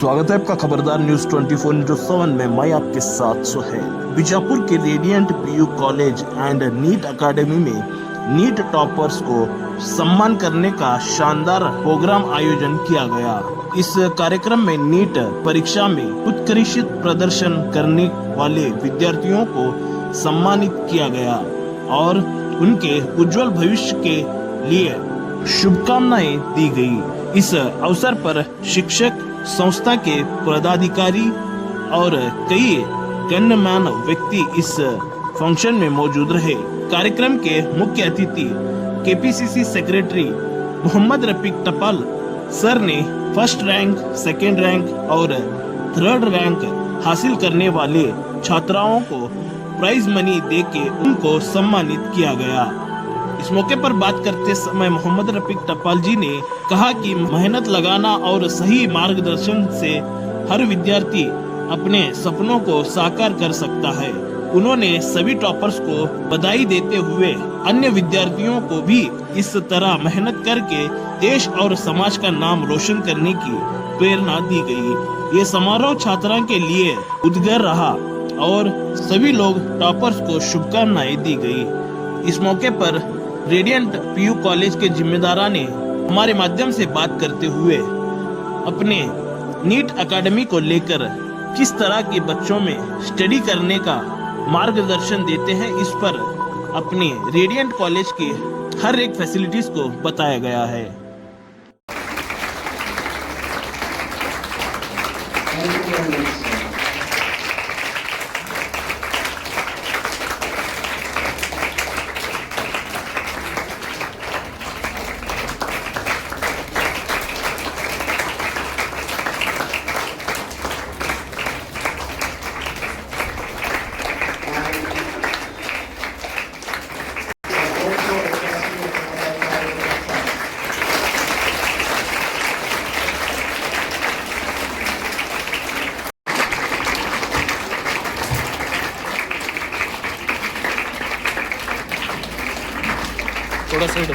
स्वागत है आपका खबरदार न्यूज 24/7 में। मैं आपके साथ सुहेल। बीजापुर के Radiant PU College and NEET Academy में नीट टॉपर्स को सम्मान करने का शानदार प्रोग्राम आयोजन किया गया। इस कार्यक्रम में नीट परीक्षा में उत्कृष्ट प्रदर्शन करने वाले विद्यार्थियों को सम्मानित किया गया और उनके उज्जवल भविष्य के लिए शुभकामनाएं दी गई। इस अवसर पर शिक्षक, संस्था के पदाधिकारी और कई गण्यमान्य व्यक्ति इस फंक्शन में मौजूद रहे। कार्यक्रम के मुख्य अतिथि केपीसीसी सेक्रेटरी मोहम्मद रफीक टपाल सर ने फर्स्ट रैंक, सेकेंड रैंक और थर्ड रैंक हासिल करने वाले छात्राओं को प्राइज मनी देके उनको सम्मानित किया गया। इस मौके पर बात करते समय मोहम्मद रफीक टपाल जी ने कहा कि मेहनत लगाना और सही मार्गदर्शन से हर विद्यार्थी अपने सपनों को साकार कर सकता है। उन्होंने सभी टॉपर्स को बधाई देते हुए अन्य विद्यार्थियों को भी इस तरह मेहनत करके देश और समाज का नाम रोशन करने की प्रेरणा दी गई। ये समारोह छात्रों के लिए उद्गार रहा और सभी लोग टॉपर्स को शुभकामनाएं दी गई। इस मौके पर रेडियंट पीयू कॉलेज के जिम्मेदारा ने हमारे माध्यम से बात करते हुए अपने नीट एकेडमी को लेकर किस तरह के बच्चों में स्टडी करने का मार्गदर्शन देते हैं, इस पर अपने रेडियंट कॉलेज की हर एक फैसिलिटीज को बताया गया है। थोड़ा side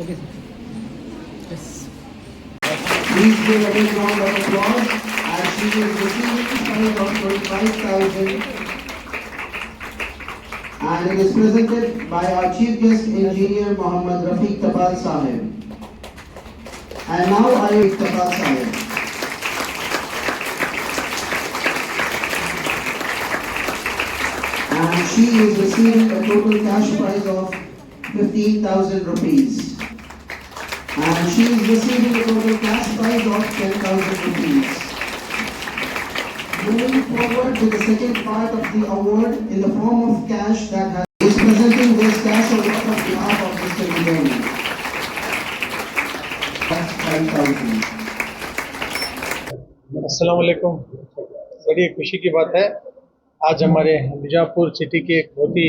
Okay, sir. Yes. Please give a big round of applause as she is receiving the prize of 25,000 and it is presented by our Chief Guest Engineer Mohammad Rafiq Tapal Sahib. And now I am Tapal Sahib. And she is receiving a total cash prize of 15,000 rupees. And she is receiving a total cash prize of 10,000 rupees. Moving forward to the second part of the award in the form of cash that is presenting this cash award on behalf of Mr. Vijay. That's 10,000. अस्सलाम वालेकुम। बड़ी खुशी की बात है, आज हमारे Bijapur city के एक बहुत ही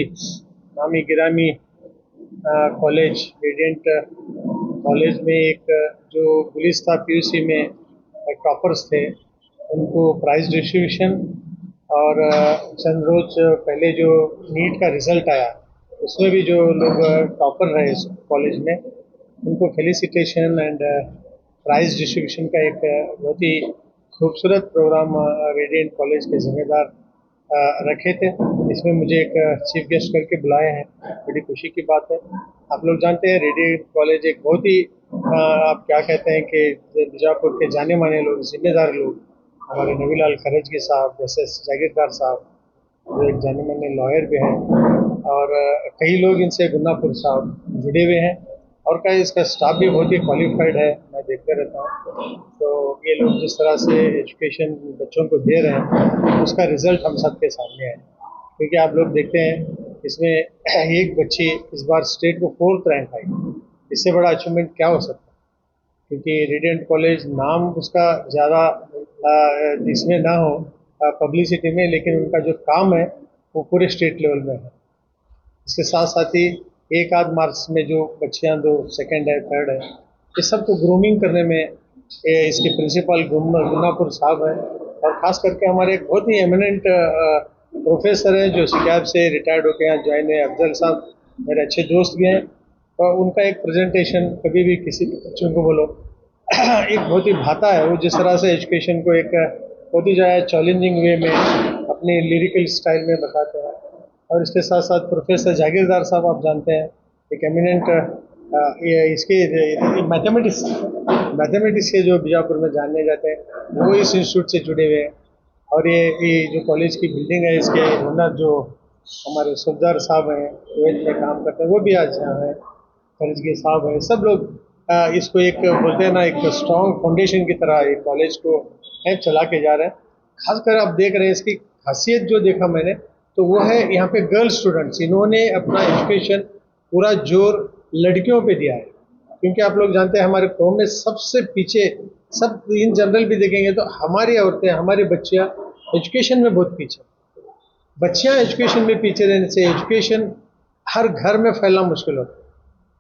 नामी गिरामी कॉलेज रेडियंट कॉलेज में एक जो गुलिस्ता पीयूसी में टॉपर्स थे उनको प्राइज डिस्ट्रीब्यूशन और चंद रोज पहले जो नीट का रिजल्ट आया उसमें भी जो लोग टॉपर रहे इस कॉलेज में उनको फेलिसिटेशन एंड प्राइज डिस्ट्रीब्यूशन का एक बहुत ही खूबसूरत प्रोग्राम रेडियंट कॉलेज के जिम्मेदार रखे थे। इसमें मुझे एक चीफ गेस्ट करके बुलाए हैं, बड़ी खुशी की बात है। आप लोग जानते हैं रेडियंट कॉलेज एक बहुत ही आप क्या कहते हैं कि बीजापुर के जाने माने लोग, जिम्मेदार लोग, हमारे नवीलाल खरजगी साहब जैसे जागीरदार साहब जो एक जाने माने लॉयर भी हैं और कई लोग इनसे गुन्नापुर साहब जुड़े हुए हैं और का इसका स्टाफ भी बहुत ही क्वालिफाइड है, मैं देखते रहता हूँ। तो ये लोग जिस तरह से एजुकेशन बच्चों को दे रहे हैं उसका रिजल्ट हम सबके सामने है। क्योंकि आप लोग देखते हैं इसमें एक बच्ची इस बार स्टेट को 4th रैंक आई। इससे बड़ा अचीवमेंट क्या हो सकता है? क्योंकि रेडियंट कॉलेज नाम उसका ज़्यादा इसमें ना हो पब्लिसिटी में, लेकिन उनका जो काम है वो पूरे स्टेट लेवल में है। इसके साथ साथ ही एक आध मार्क्स में जो बच्चियां दो सेकंड है, थर्ड है, ये सब तो ग्रूमिंग करने में इसके प्रिंसिपल गुन्नापुर साहब हैं। और ख़ास करके हमारे एक बहुत ही एमिनेंट प्रोफेसर हैं जो सिकाब से रिटायर्ड होकर यहाँ ज्वाइन है, अफजल साहब, मेरे अच्छे दोस्त भी हैं। और उनका एक प्रेजेंटेशन कभी भी किसी बच्चों को बोलो एक बहुत ही भाता है। वो जिस तरह से एजुकेशन को एक बहुत ही ज़्यादा चैलेंजिंग वे में अपनी लिरिकल स्टाइल में बताते हैं। और इसके साथ साथ प्रोफेसर जागीरदार साहब आप जानते हैं, एक एमिनेंट इसके मैथमेटिक्स के जो बीजापुर में जानने जाते हैं, वो इस इंस्टीट्यूट से जुड़े हुए हैं। और ये जो कॉलेज की बिल्डिंग है, इसके ओनर जो हमारे सुबदार साहब हैं, कुवैत में काम करते हैं, वो भी आज यहाँ हैं, फर्जगी साहब हैं। सब लोग इसको एक बोलते हैं ना, एक स्ट्रॉन्ग फाउंडेशन की तरह एक कॉलेज को चला के जा रहे हैं। खासकर आप देख रहे हैं इसकी खासियत जो देखा मैंने, तो वो है यहाँ पे गर्ल स्टूडेंट्स, इन्होंने अपना एजुकेशन पूरा जोर लड़कियों पे दिया है। क्योंकि आप लोग जानते हैं हमारे कौम में सबसे पीछे, सब इन जनरल भी देखेंगे तो हमारी औरतें, हमारी बच्चियाँ एजुकेशन में बहुत पीछे। बच्चियाँ एजुकेशन में पीछे रहने से एजुकेशन हर घर में फैलना मुश्किल होता है।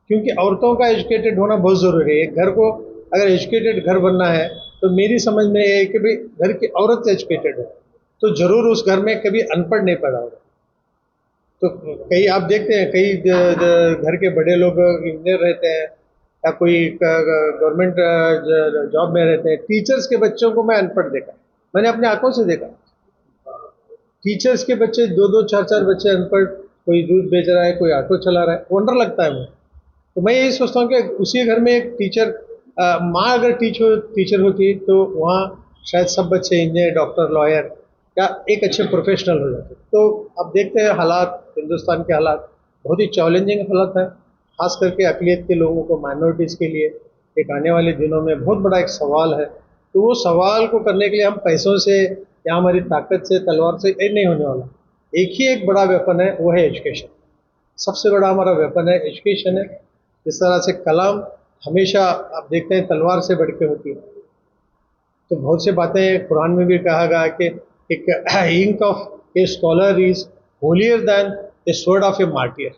क्योंकि औरतों का एजुकेटेड होना बहुत ज़रूरी है। एक घर को अगर एजुकेटेड घर बनना है तो मेरी समझ में ये है कि भाई घर की औरत एजुकेटेड हो तो ज़रूर उस घर में कभी अनपढ़ नहीं पैदा होगा। तो कई आप देखते हैं कई घर के बड़े लोग इंजीनियर रहते हैं या कोई गवर्नमेंट जॉब में रहते हैं। टीचर्स के बच्चों को मैं अनपढ़ देखा, मैंने अपने आंखों से देखा। टीचर्स के बच्चे 2-2, 4-4 बच्चे अनपढ़, कोई दूध बेच रहा है, कोई ऑटो चला रहा है, वंडर लगता है मुझे। तो मैं यही सोचता हूँ कि उसी घर में एक टीचर, माँ अगर टीचर होती तो वहाँ शायद सब बच्चे इंजीनियर, डॉक्टर, लॉयर या एक अच्छे प्रोफेशनल हो जाते। तो अब देखते हैं हालात, हिंदुस्तान के हालात बहुत ही चैलेंजिंग हालात है, खास करके अक़लियत के लोगों को, माइनॉरिटीज़ के लिए एक आने वाले दिनों में बहुत बड़ा एक सवाल है। तो वो सवाल को करने के लिए हम पैसों से या हमारी ताकत से, तलवार से नहीं होने वाला। एक बड़ा वेपन है, वो है एजुकेशन। सबसे बड़ा हमारा वेपन है एजुकेशन है। जिस तरह से कलाम हमेशा आप देखते हैं तलवार से बढ़ के होती है, तो बहुत सी बातें कुरान में भी कहा गया कि एक ink of a scholar is holier than the sword of a martyr.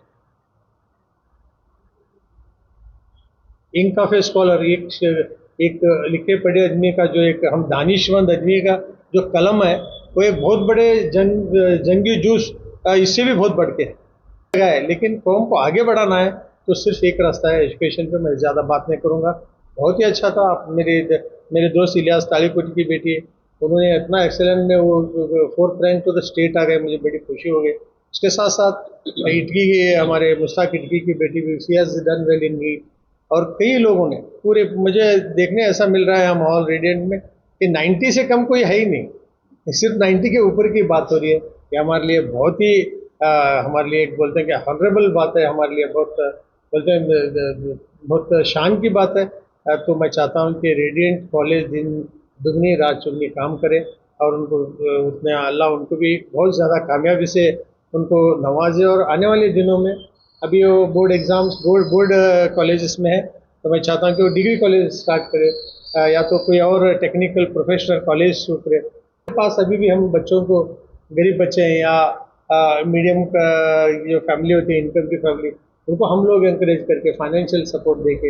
Ink of a scholar, एक लिखे पढ़े आदमी का, जो एक हम दानिशमंद आदमी का जो कलम है, वो एक बहुत बड़े जंगी जूस इससे भी बहुत बढ़ के है। लेकिन कौम को आगे बढ़ाना है तो सिर्फ एक रास्ता है, एजुकेशन पे मैं ज़्यादा बात नहीं करूँगा। बहुत ही अच्छा था। मेरे दोस्त इलियास तालीकोटी की बेटी, उन्होंने इतना एक्सेलेंट में वो 4th rank to the state आ गए, मुझे बड़ी खुशी हो गई। उसके साथ साथ इटकी के हमारे मुश्ताक इटकी की बेटी भी, she has done well in NEET. और कई लोगों ने पूरे, मुझे देखने ऐसा मिल रहा है माहौल रेडियंट में कि 90 से कम कोई है ही नहीं, सिर्फ 90 के ऊपर की बात हो रही है। ये हमारे लिए बहुत ही हमारे लिए एक बोलते हैं कि हॉनरेबल बात है, हमारे लिए बहुत बोलते हैं बहुत शान की बात है। तो मैं चाहता हूँ कि रेडियंट कॉलेज दिन दुगनी रात चुगनी काम करे और उनको उतने अल्लाह उनको भी बहुत ज़्यादा कामयाबी से उनको नवाजे। और आने वाले दिनों में अभी वो बोर्ड एग्ज़ाम्स बोर्ड कॉलेजेस में है, तो मैं चाहता हूँ कि वो डिग्री कॉलेज स्टार्ट करे या तो कोई और टेक्निकल प्रोफेशनल कॉलेज शुरू करे। मेरे पास अभी भी हम बच्चों को, गरीब बच्चे हैं या मीडियम का जो फैमिली होती है, इनकम की फैमिली, उनको हम लोग इंकरेज करके फाइनेंशियल सपोर्ट देके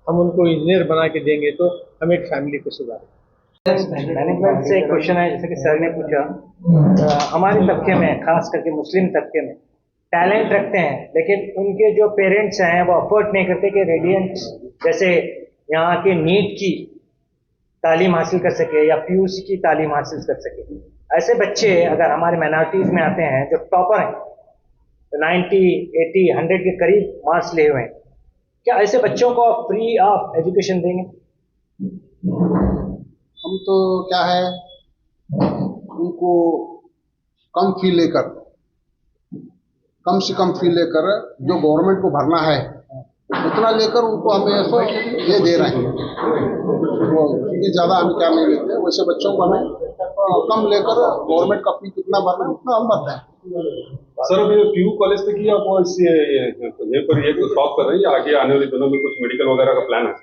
हम उनको इंजीनियर बना के देंगे तो हम एक फैमिली को सुधारें। मैनेजमेंट से एक क्वेश्चन है, जैसे कि सर ने पूछा, हमारे तबके में, खास करके मुस्लिम तबके में टैलेंट रखते हैं, लेकिन उनके जो पेरेंट्स हैं वो अफोर्ड नहीं करते कि रेडियंट जैसे यहाँ के नीट की तालीम हासिल कर सके या पीयूसी की तालीम हासिल कर सके। ऐसे बच्चे अगर हमारे माइनॉरिटीज़ में आते हैं जो टॉपर हैं, तो 90, 80, 100 के करीब मार्क्स लिए हुए हैं, क्या ऐसे बच्चों को फ्री ऑफ एजुकेशन देंगे? हम तो क्या है, उनको कम फी लेकर, कम से कम फी लेकर जो गवर्नमेंट को भरना है उतना लेकर उनको हमें ऐसा ये दे रहे हैं। वो इतनी ज़्यादा हम क्या नहीं लेते, वैसे बच्चों को हमें कम लेकर गवर्नमेंट का फी कितना भरना उतना हम भरते हैं। सर अभी पीयू कॉलेज से की आप इस ये पर ये स्टॉप कर रहे हैं या आगे आने वाले दिनों में कुछ मेडिकल वगैरह का प्लान है?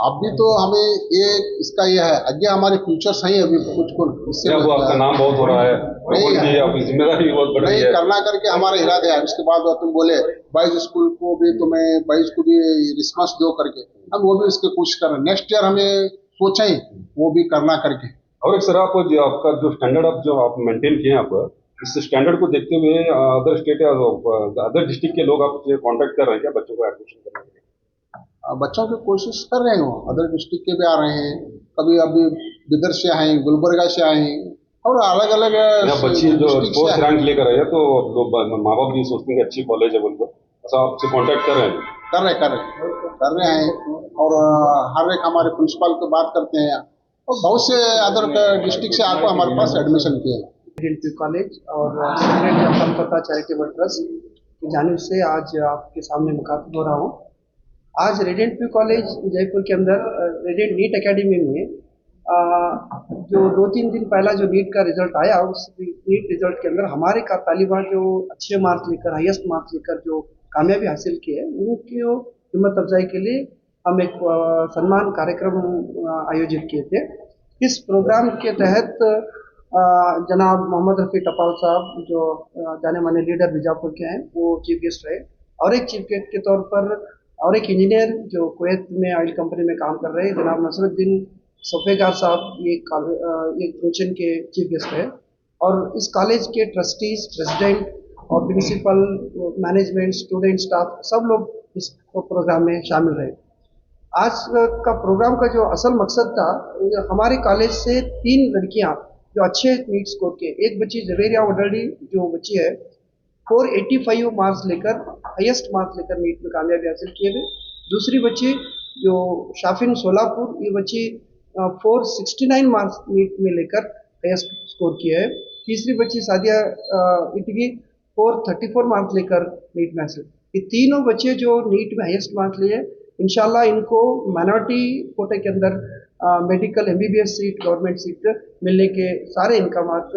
अभी तो हमें ये इसका ये है, आगे हमारे फ्यूचर्स हैं अभी कुछ इससे वो आपका नाम बहुत हो रहा है, लोगों की आपकी जिम्मेदारी भी बहुत बढ़ रही नहीं है। करना करके हमारा इरादा है। उसके बाद तुम बोले बॉयज स्कूल को भी तुम्हें बॉयज को भी रिस्पांस दो करके, हम वो भी उसके कोशिश कर रहे हैं। नेक्स्ट ईयर हमें सोचा ही वो भी करना करके। और एक सर आपका जो स्टैंडर्ड आप मेंटेन किए हैं, आप इस स्टैंडर्ड को देखते हुए अदर स्टेट या अदर डिस्ट्रिक्ट के लोग आपसे कांटेक्ट कर रहे हैं क्या बच्चों को एडमिशन करने के लिए? बच्चों की कोशिश कर रहे हैं, वो अदर डिस्ट्रिक्ट के भी आ रहे हैं, कभी अभी बिदर से आए, गुलबर्गा से आए और अलग अलग बच्ची जो फोर्थ रैंक लेकर आए तो लोग माँ बाप भी सोचते हैं कि अच्छी कॉलेज है बोलकर, ऐसा आपसे कांटेक्ट कर रहे हैं? कर रहे हैं और हर एक हमारे प्रिंसिपल को बात करते हैं और बहुत से अदर डिस्ट्रिक्ट से आकर हमारे पास एडमिशन किए। रेडियंट कॉलेज और secretary of Calcutta charitable trust की जानिब से आज आपके सामने मुखातिब हो रहा हूँ। आज रेडियंट कॉलेज जयपुर के अंदर रेडियंट नीट एकेडमी में जो 2-3 दिन पहला जो नीट का रिजल्ट आया, उस नीट रिजल्ट के अंदर हमारे का तालिबान जो अच्छे मार्क्स लेकर हाईएस्ट मार्क्स लेकर जो कामयाबी हासिल की है, उनकी हिम्मत अफजाई के लिए हम एक सम्मान कार्यक्रम आयोजित किए थे। इस प्रोग्राम के तहत जनाब मोहम्मद रफ़ी टपाल साहब जो जाने माने लीडर बीजापुर के हैं, वो चीफ गेस्ट रहे और एक चीफ गेस्ट के तौर पर और एक इंजीनियर जो कुवैत में ऑयल कंपनी में काम कर रहे हैं जनाब नसरुद्दीन सफ़ेगार साहब, ये फंक्शन के चीफ गेस्ट है। और इस कॉलेज के ट्रस्टीज, प्रेसिडेंट और प्रिंसिपल, मैनेजमेंट, स्टूडेंट, स्टाफ सब लोग इस प्रोग्राम में शामिल रहे। आज का प्रोग्राम का जो असल मकसद था, हमारे कॉलेज से 3 लड़कियां जो अच्छे नीट स्कोर के, एक बच्ची जवेरिया वडल्डी जो बच्ची है 485 मार्क्स लेकर हाईएस्ट मार्क्स लेकर नीट में कामयाबी हासिल किए थे। दूसरी बच्ची जो शाफिन सोलापुर, ये बच्ची 469 मार्क्स नीट में लेकर हाईएस्ट स्कोर किया है। तीसरी बच्ची सादिया इटगी 434 मार्क्स लेकर नीट में हासिल। ये तीनों बच्चे जो नीट में हाईएस्ट मार्क्स लिए, इंशाल्लाह इनको माइनॉरिटी कोटे के अंदर medical MBBS seat, government seat मिलने के सारे इनका मार्क्स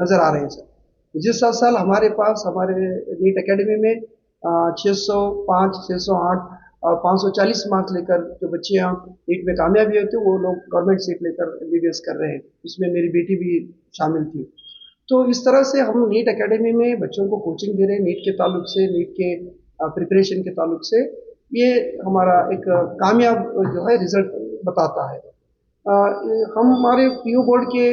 नज़र आ रहे हैं सर। जिस साल हमारे पास हमारे नीट एकेडमी में 605, 608 और 540 मार्क्स लेकर जो बच्चे यहाँ नीट में कामयाबी होते वो लोग गवर्नमेंट सीट लेकर MBBS कर रहे हैं। इसमें मेरी बेटी भी शामिल थी। तो इस तरह से हम नीट एकेडमी में बच्चों को कोचिंग दे रहे हैं नीट के ताल्लुक से, नीट के प्रिपरेशन के ताल्लुक से। ये हमारा एक कामयाब जो है रिजल्ट बताता है। हमारे PU बोर्ड के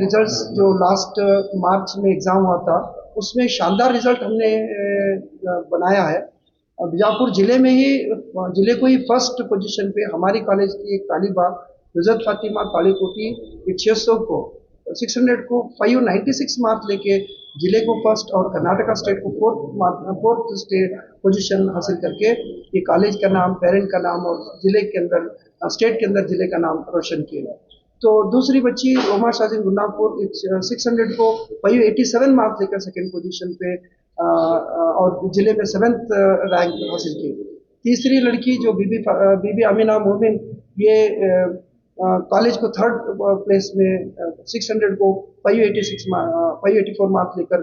रिजल्ट्स जो लास्ट मार्च में एग्ज़ाम हुआ था, उसमें शानदार रिजल्ट हमने बनाया है। बीजापुर ज़िले में ही ज़िले को ही फर्स्ट पोजीशन पे हमारी कॉलेज की एक तालिबा नुज़रत फातिमा तालिकोटी 600 को 600 को 596 मार्क्स लेके ज़िले को फर्स्ट और कर्नाटका स्टेट को फोर्थ स्टेट पोजीशन हासिल करके ये कॉलेज का नाम, पेरेंट का नाम और ज़िले के अंदर, स्टेट के अंदर ज़िले का नाम रोशन किया। तो दूसरी बच्ची रोमा शाजिन गुन्नापुर 600 को 587 मार्क्स लेकर सेकेंड पोजीशन पे और ज़िले में 7th रैंक हासिल की। तीसरी लड़की जो बीबी अमीना मोमिन, ये कॉलेज को 3rd प्लेस में 600 को 584 मार्क्स लेकर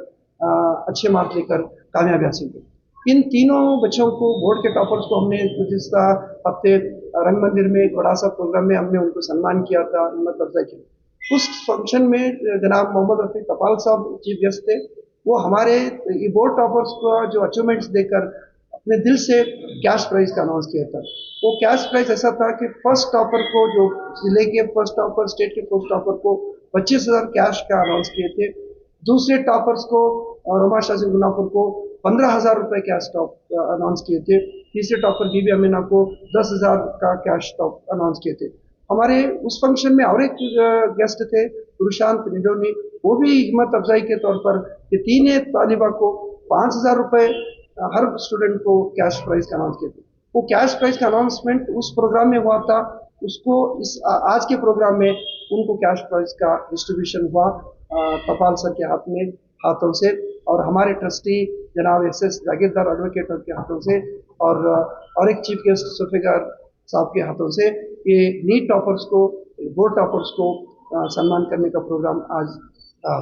अच्छे मार्क्स लेकर कामयाबी हासिल की। इन तीनों बच्चों को, बोर्ड के टॉपर्स को हमने गुज़िश्ता हफ्ते रंग मंदिर में एक बड़ा सा प्रोग्राम में हमने उनको सम्मान किया था, हिम्मत अफजाई की। उस फंक्शन में जनाब मोहम्मद रफ़ी टपाल साहब चीफ गेस्ट थे। वो हमारे बोर्ड टॉपर्स को जो अचीवमेंट्स देकर अपने दिल से कैश प्राइज का अनाउंस किया था। वो कैश प्राइज ऐसा था कि फर्स्ट टॉपर को, जो जिले के फर्स्ट टॉपर, स्टेट के फर्स्ट टॉपर को 25,000 कैश का अनाउंस किए थे। दूसरे टॉपर्स को, रोमा शाजिन गुनापुर को 15,000 रुपये कैश टॉप अनाउंस किए थे। तीसरे टॉपर बीबी अमीना को 10,000 का कैश टॉप अनाउंस किए थे। हमारे उस फंक्शन में और एक गेस्ट थे रुशांत निडोनी, वो भी हिम्मत अफजाई के तौर पर ये 3 तालिबा को 5,000 रुपये हर स्टूडेंट को कैश प्राइज का अनाउंस किए थे। वो कैश प्राइज का अनाउंसमेंट उस प्रोग्राम में हुआ था, उसको इस आज के प्रोग्राम में उनको कैश प्राइज का डिस्ट्रीब्यूशन हुआ टपाल सर के हाथों से, और हमारे ट्रस्टी जनाब SS जागीरदार एडवोकेट के हाथों से और एक चीफ गेस्ट जुल्फिकार साहब के हाथों से ये नीट टॉपर्स को, बोर्ड टॉपर्स को सम्मान करने का प्रोग्राम आज था।